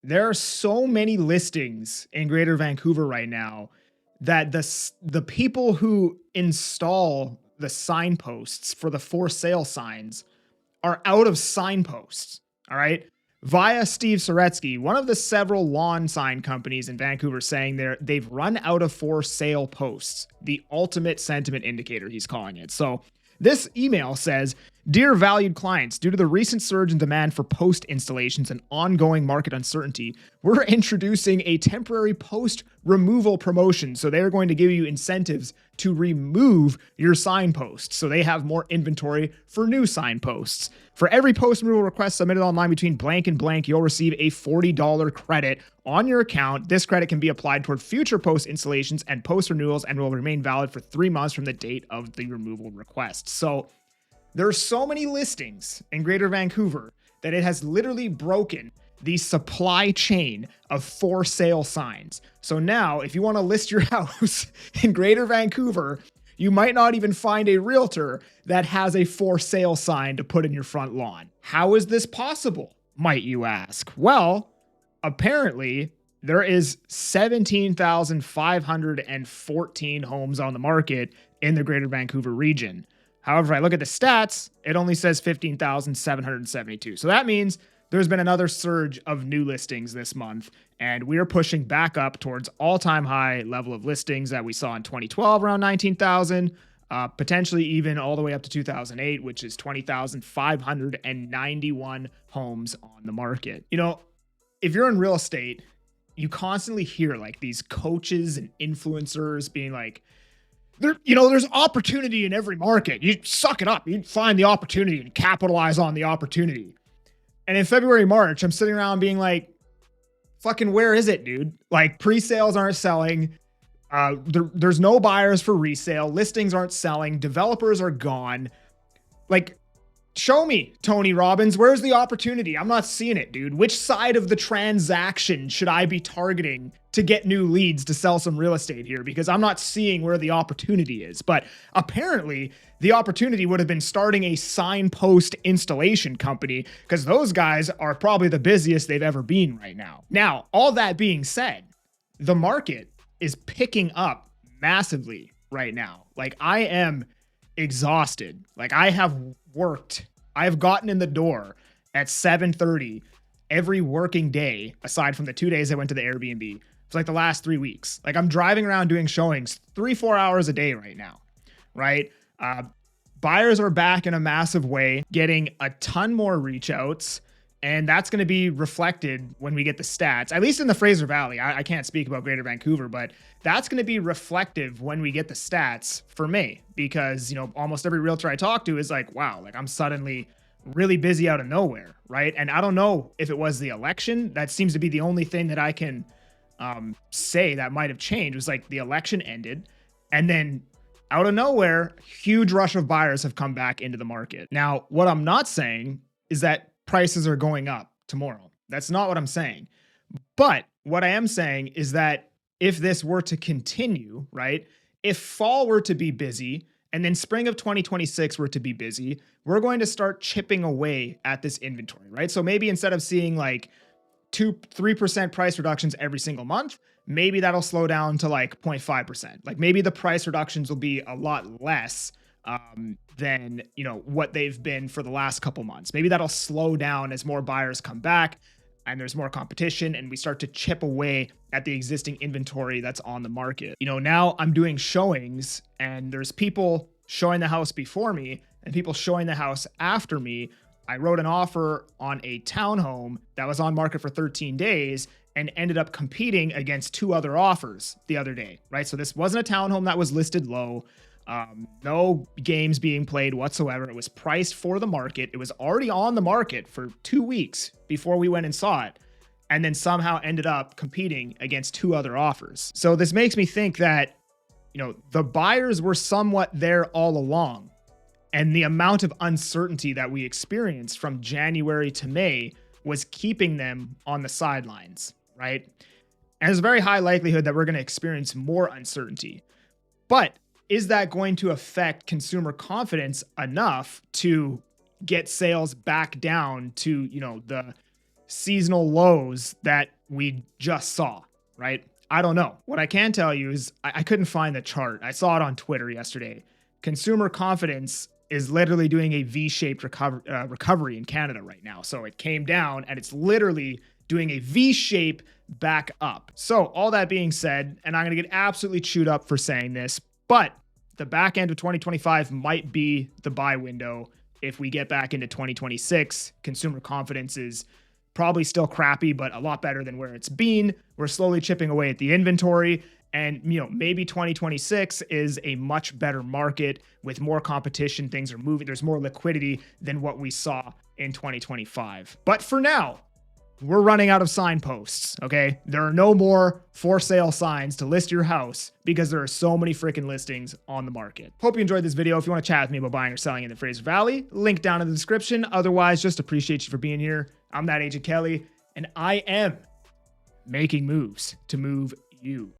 There are so many listings in Greater Vancouver right now that the people who install the signposts for the for sale signs are out of signposts. All right. Via Steve Soretsky, one of the several lawn sign companies in Vancouver, saying they've run out of for sale posts, the ultimate sentiment indicator, he's calling it. So this email says, "Dear valued clients, due to the recent surge in demand for post installations and ongoing market uncertainty, we're introducing a temporary post removal promotion." So they're going to give you incentives to remove your signposts so they have more inventory for new signposts. For every post removal request submitted online between blank and blank, you'll receive a $40 credit on your account. This credit can be applied toward future post installations and post renewals and will remain valid for 3 months from the date of the removal request. So there are so many listings in Greater Vancouver that it has literally broken the supply chain of for sale signs. So now, if you want to list your house in Greater Vancouver, you might not even find a realtor that has a for sale sign to put in your front lawn. How is this possible, might you ask? Well, apparently there is 17,514 homes on the market in the Greater Vancouver region. However, I look at the stats, it only says 15,772. So that means there's been another surge of new listings this month, and we're pushing back up towards all-time high level of listings that we saw in 2012, around 19,000, potentially even all the way up to 2008, which is 20,591 homes on the market. You know, if you're in real estate, you constantly hear like these coaches and influencers being like, there's opportunity in every market. You suck it up. You find the opportunity and capitalize on the opportunity. And in February, March, I'm sitting around being like, fucking where is it, dude? Like pre-sales aren't selling. There's no buyers for resale. Listings aren't selling. Developers are gone. Like, show me, Tony Robbins, where's the opportunity? I'm not seeing it, dude. Which side of the transaction should I be targeting to get new leads to sell some real estate here? Because I'm not seeing where the opportunity is. But apparently the opportunity would have been starting a signpost installation company, because those guys are probably the busiest they've ever been right now. Now, all that being said, the market is picking up massively right now. Like, I am exhausted. Like, I've gotten in the door at 7:30 every working day, aside from the 2 days I went to the Airbnb, for like the last 3 weeks. Like, I'm driving around doing showings 3-4 hours a day right now, right? Buyers are back in a massive way, getting a ton more reach outs, and that's going to be reflected when we get the stats, at least in the Fraser Valley. I can't speak about Greater Vancouver, but that's going to be reflective when we get the stats for May, because, almost every realtor I talk to is like, wow, like I'm suddenly really busy out of nowhere, right? And I don't know if it was the election. That seems to be the only thing that I can say that might have changed, was like the election ended, and then out of nowhere, huge rush of buyers have come back into the market. Now, what I'm not saying is that prices are going up tomorrow. That's not what I'm saying. But what I am saying is that if this were to continue, right? If fall were to be busy and then spring of 2026 were to be busy, we're going to start chipping away at this inventory, right? So maybe instead of seeing like 2-3% price reductions every single month, maybe that'll slow down to like 0.5%. Like maybe the price reductions will be a lot less than what they've been for the last couple months. Maybe that'll slow down as more buyers come back and there's more competition and we start to chip away at the existing inventory that's on the market. Now I'm doing showings and there's people showing the house before me and people showing the house after me. I wrote an offer on a townhome that was on market for 13 days and ended up competing against 2 other offers the other day, right? So this wasn't a townhome that was listed low. No games being played whatsoever. It was priced for the market. It was already on the market for 2 weeks before we went and saw it, and then somehow ended up competing against 2 other offers. So this makes me think that, the buyers were somewhat there all along, and the amount of uncertainty that we experienced from January to May was keeping them on the sidelines, right? And there's a very high likelihood that we're going to experience more uncertainty. But is that going to affect consumer confidence enough to get sales back down to, the seasonal lows that we just saw, right? I don't know. What I can tell you is I couldn't find the chart. I saw it on Twitter yesterday. Consumer confidence is literally doing a V-shaped recovery in Canada right now. So it came down and it's literally doing a V-shape back up. So all that being said, and I'm going to get absolutely chewed up for saying this, but the back end of 2025 might be the buy window. If we get back into 2026, consumer confidence is probably still crappy, but a lot better than where it's been. We're slowly chipping away at the inventory. And, maybe 2026 is a much better market with more competition. Things are moving. There's more liquidity than what we saw in 2025. But for now, we're running out of signposts, okay? There are no more for sale signs to list your house because there are so many freaking listings on the market. Hope you enjoyed this video. If you want to chat with me about buying or selling in the Fraser Valley, link down in the description. Otherwise, just appreciate you for being here. I'm that Agent Kelly, and I am making moves to move you.